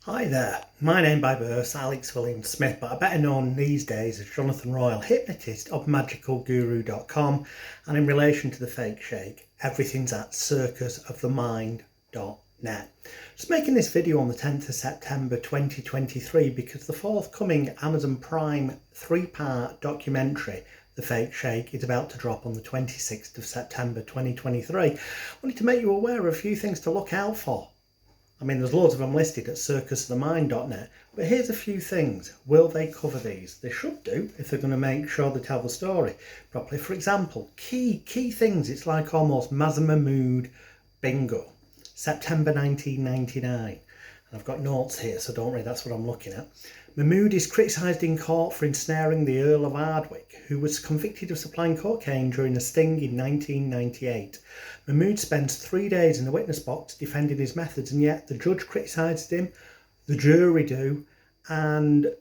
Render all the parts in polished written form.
Hi there, my name by birth is Alex William Smith, but I'm better known these days as Jonathan Royal, hypnotist of magicalguru.com, and in relation to the fake Sheikh, everything's at circusofthemind.net. Just making this video on the 10th of September 2023 because the forthcoming Amazon Prime 3-part documentary, The Fake Sheikh, is about to drop on the 26th of September 2023. I wanted to make you aware of a few things to look out for. I mean, there's loads of them listed at circusofthemind.net, but here's a few things. Will they cover these? They should do if they're going to make sure they tell the story properly. For example, key things. It's like almost Mazher Mahmood bingo. September 1999. And I've got notes here, so don't worry, that's what I'm looking at. Mahmood is criticised in court for ensnaring the Earl of Ardwick, who was convicted of supplying cocaine during a sting in 1998. Mahmood spends 3 days in the witness box defending his methods, and yet the judge criticised him, the jury do, and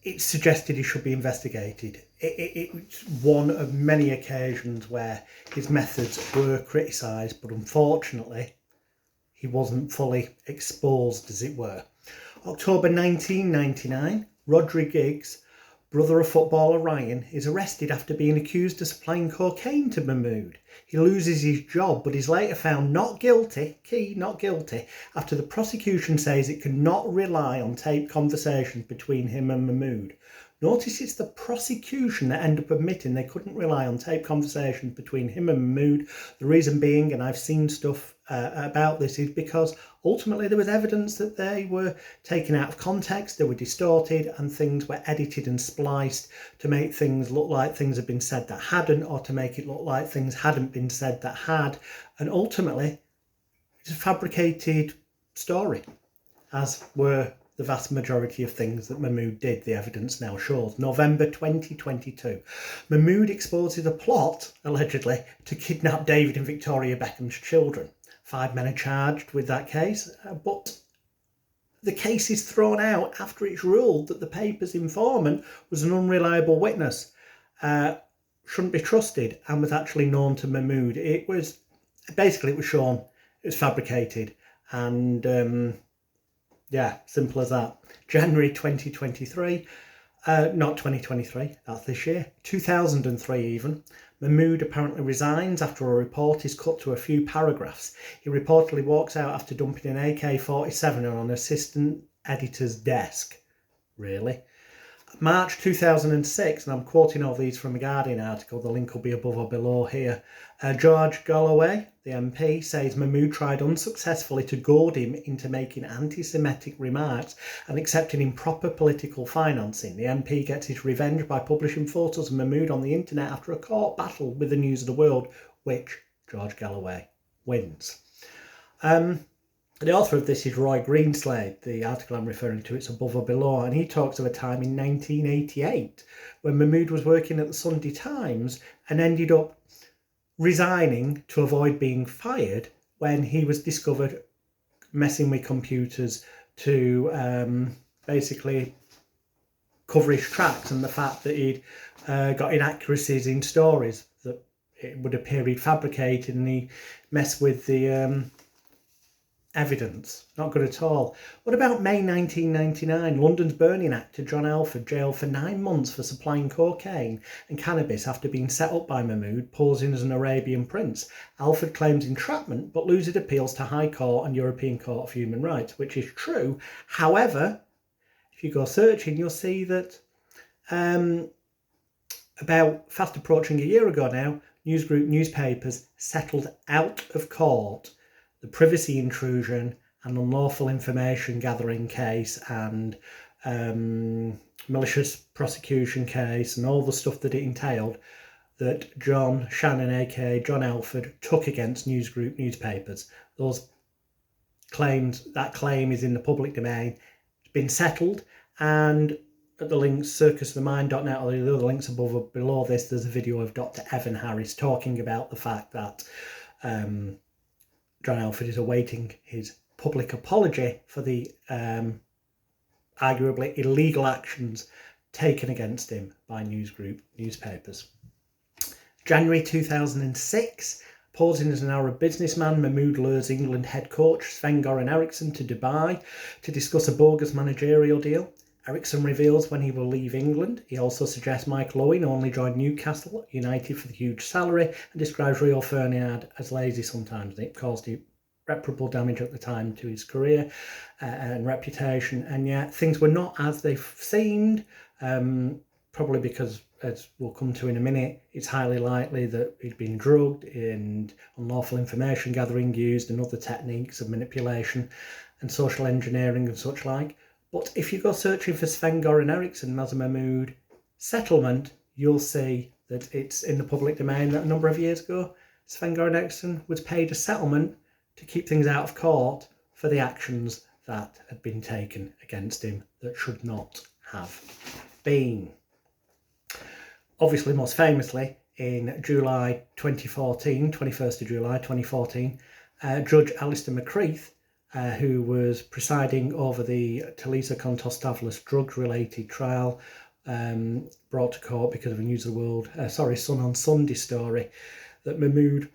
it's suggested he should be investigated. It's one of many occasions where his methods were criticised, but unfortunately he wasn't fully exposed, as it were. October 1999, Rodri Giggs, brother of footballer Ryan, is arrested after being accused of supplying cocaine to Mahmood. He loses his job, but is later found not guilty, not guilty, after the prosecution says it cannot rely on taped conversations between him and Mahmood. Notice it's the prosecution that end up admitting they couldn't rely on taped conversations between him and Mahmood. The reason being, and I've seen stuff about this, is because ultimately there was evidence that they were taken out of context, they were distorted, and things were edited and spliced to make things look like things had been said that hadn't, or to make it look like things hadn't been said that had. And ultimately, it's a fabricated story, as were the vast majority of things that Mahmood did, the evidence now shows. November 2022. Mahmood exposes a plot, allegedly, to kidnap David and Victoria Beckham's children. 5 men are charged with that case, but the case is thrown out after it's ruled that the paper's informant was an unreliable witness, shouldn't be trusted, and was actually known to Mahmood. It was shown it was fabricated, and yeah, simple as that. January 2023, not 2023, that's this year, 2003 even. Mahmood apparently resigns after a report is cut to a few paragraphs. He reportedly walks out after dumping an AK-47 on an assistant editor's desk. Really? March 2006, and I'm quoting all these from a Guardian article, the link will be above or below here. George GALORE, the MP, says Mahmood tried unsuccessfully to goad him into making anti-Semitic remarks and accepting improper political financing. The MP gets his revenge by publishing photos of Mahmood on the internet after a court battle with the News of the World, which George GALORE wins. The author of this is Roy Greenslade. The article I'm referring to, it's above or below, and he talks of a time in 1988 when Mahmood was working at the Sunday Times and ended up resigning to avoid being fired when he was discovered messing with computers to basically cover his tracks, and the fact that he'd got inaccuracies in stories that it would appear he'd fabricated, and he messed with the evidence. Not good at all. What about May 1999? London's burning actor John Alford jailed for 9 months for supplying cocaine and cannabis after being set up by Mahmood, posing as an Arabian prince. Alford claims entrapment but loses appeals to High Court and European Court of Human Rights, which is true. However, if you go searching, you'll see that about fast approaching a year ago now, Newsgroup newspapers settled out of court the privacy intrusion and unlawful information gathering case and malicious prosecution case and all the stuff that it entailed that John Shannon, aka John Alford, took against Newsgroup newspapers. Those claims, that claim is in the public domain. It's been settled, and at the links circusofthemind.net or the other links above or below this, there's a video of Dr. Evan Harris talking about the fact that John Alford is awaiting his public apology for the arguably illegal actions taken against him by Newsgroup newspapers. January 2006, Posing as an Arab businessman, Mahmood lures England head coach Sven-Göran Eriksson to Dubai to discuss a bogus managerial deal. Eriksson reveals when he will leave England. He also suggests Michael Owen only joined Newcastle United for the huge salary and describes Rio Ferdinand as lazy sometimes. It caused irreparable damage at the time to his career and reputation, and yet things were not as they seemed, probably because, as we'll come to in a minute, it's highly likely that he'd been drugged and unlawful information gathering used and other techniques of manipulation and social engineering and such like. But if you go searching for Sven-Göran Eriksson, Mazher Mahmood settlement, you'll see that it's in the public domain that a number of years ago, Sven-Göran Eriksson was paid a settlement to keep things out of court for the actions that had been taken against him that should not have been. Obviously, most famously, in July 2014, 21st of July 2014, Judge Alistair McCreath, who was presiding over the Talisa Kontostavlos drugs-related trial, brought to court because of a News of the World, Sun on Sunday story, that Mahmood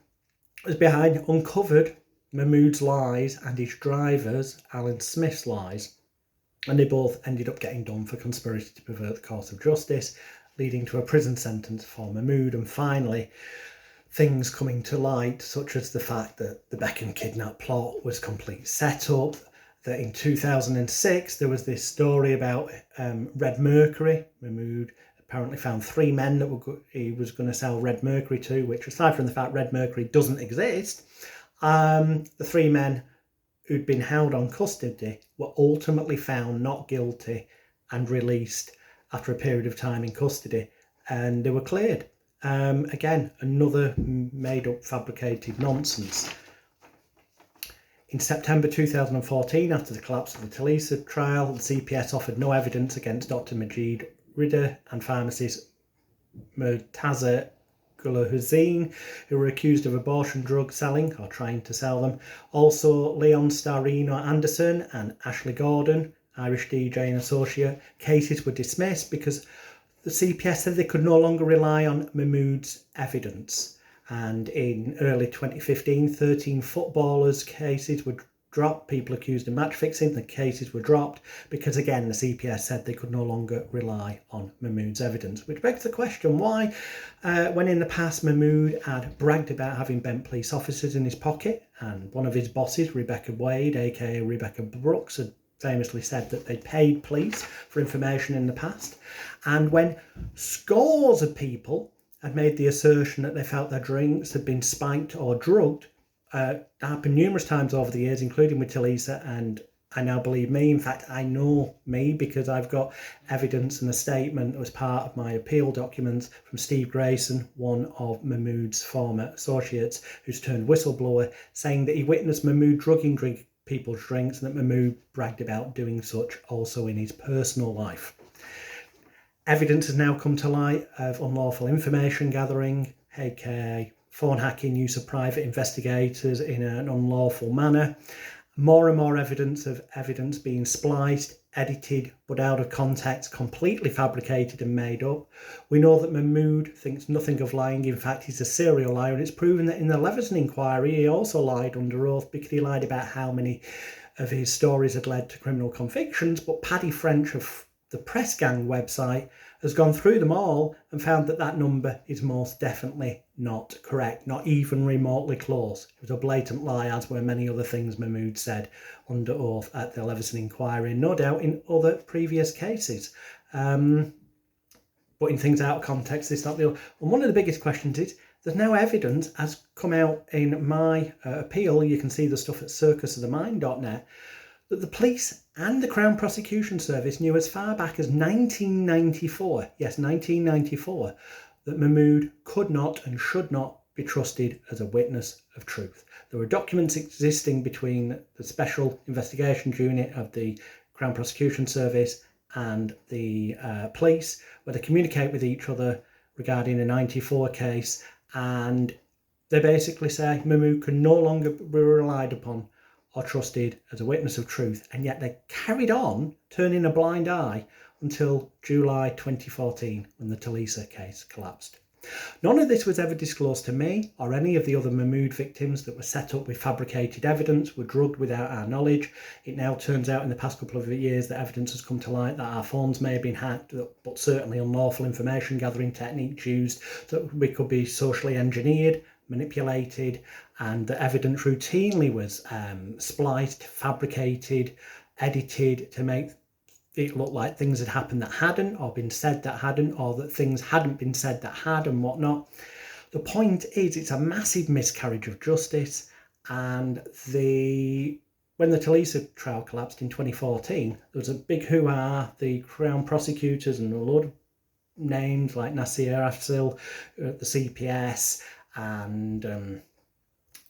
was behind, uncovered Mahmood's lies and his driver's, Alan Smith's, lies. And they both ended up getting done for conspiracy to pervert the course of justice, leading to a prison sentence for Mahmood. And finally, things coming to light, such as the fact that the Beckham kidnap plot was complete setup, that in 2006 there was this story about red mercury. Mahmood apparently found 3 men that he was going to sell red mercury to, which, aside from the fact red mercury doesn't exist, the 3 men who'd been held on custody were ultimately found not guilty and released after a period of time in custody, and they were cleared. Again, another made-up, fabricated nonsense. In September 2014, after the collapse of the Talisa trial, the CPS offered no evidence against Dr. Majid Ridder and pharmacist Murtaza Gulahuzine, who were accused of abortion drug selling or trying to sell them. Also, Leon Starino Anderson and Ashley Gordon, Irish DJ and associate, cases were dismissed because the CPS said they could no longer rely on Mahmood's evidence. And in early 2015, 13 footballers' cases were dropped. People accused of match fixing, the cases were dropped because, again, the CPS said they could no longer rely on Mahmood's evidence. Which begs the question, why, when in the past Mahmood had bragged about having bent police officers in his pocket, and one of his bosses, Rebecca Wade, aka Rebecca Brooks, had famously said that they paid police for information in the past, and when scores of people had made the assertion that they felt their drinks had been spiked or drugged, that happened numerous times over the years, including with Talisa, and I now believe me. In fact, I know me because I've got evidence and a statement that was part of my appeal documents from Steve Grayson, one of Mahmood's former associates, who's turned whistleblower, saying that he witnessed Mahmood drugging people's drinks, and that Mahmood bragged about doing such also in his personal life. Evidence has now come to light of unlawful information gathering, aka phone hacking, use of private investigators in an unlawful manner. More and more evidence of evidence being spliced, edited, but out of context, completely fabricated and made up. We know that Mahmood thinks nothing of lying. In fact, he's a serial liar, and it's proven that in the Leveson inquiry, he also lied under oath because he lied about how many of his stories had led to criminal convictions. But Paddy French of the Press Gang website has gone through them all and found that that number is most definitely not correct, not even remotely close. It was a blatant lie, as were many other things Mahmood said under oath at the Leveson inquiry, no doubt in other previous cases. Putting things out of context, this, that, the other. And one of the biggest questions is, there's now evidence has come out in my appeal, you can see the stuff at circusofthemind.net, that the police and the Crown Prosecution Service knew as far back as 1994, yes, 1994, that Mahmood could not and should not be trusted as a witness of truth. There were documents existing between the Special Investigations Unit of the Crown Prosecution Service and the police, where they communicate with each other regarding a 94 case, and they basically say Mahmood can no longer be relied upon or trusted as a witness of truth, and yet they carried on turning a blind eye until July 2014, when the Talisa case collapsed. None of this was ever disclosed to me or any of the other Mahmood victims that were set up with fabricated evidence, were drugged without our knowledge. It now turns out in the past couple of years that evidence has come to light that our phones may have been hacked, but certainly unlawful information gathering techniques used, that we could be socially engineered, manipulated, and the evidence routinely was spliced, fabricated, edited to make it looked like things had happened that hadn't, or been said that hadn't, or that things hadn't been said that had, and whatnot. The point is, it's a massive miscarriage of justice, and when the Talisa trial collapsed in 2014, there was a big hoo-ha. The Crown prosecutors and a lot of names like Nasir Afzal at the CPS and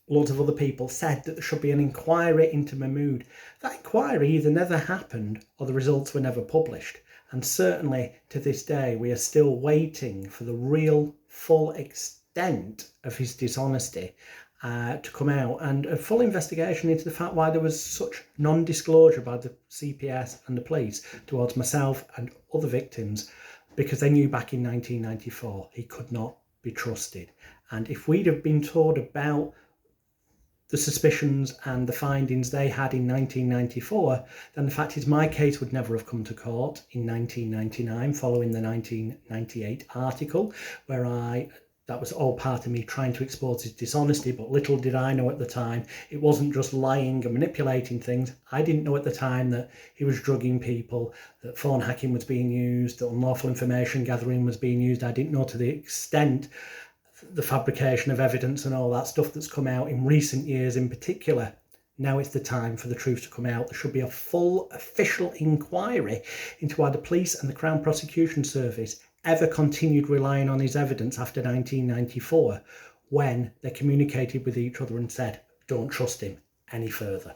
loads of other people said that there should be an inquiry into Mahmood. That inquiry either never happened or the results were never published. And certainly to this day, we are still waiting for the real full extent of his dishonesty to come out, and a full investigation into the fact why there was such non-disclosure by the CPS and the police towards myself and other victims, because they knew back in 1994 he could not be trusted. And if we'd have been told about the suspicions and the findings they had in 1994, then the fact is my case would never have come to court in 1999 following the 1998 article, where that was all part of me trying to expose his dishonesty. But little did I know at the time, it wasn't just lying and manipulating things. I didn't know at the time that he was drugging people, that phone hacking was being used, that unlawful information gathering was being used. I didn't know to the extent the fabrication of evidence and all that stuff that's come out in recent years in particular. Now it's the time for the truth to come out. There should be a full official inquiry into why the police and the Crown Prosecution Service ever continued relying on his evidence after 1994, when they communicated with each other and said, don't trust him any further.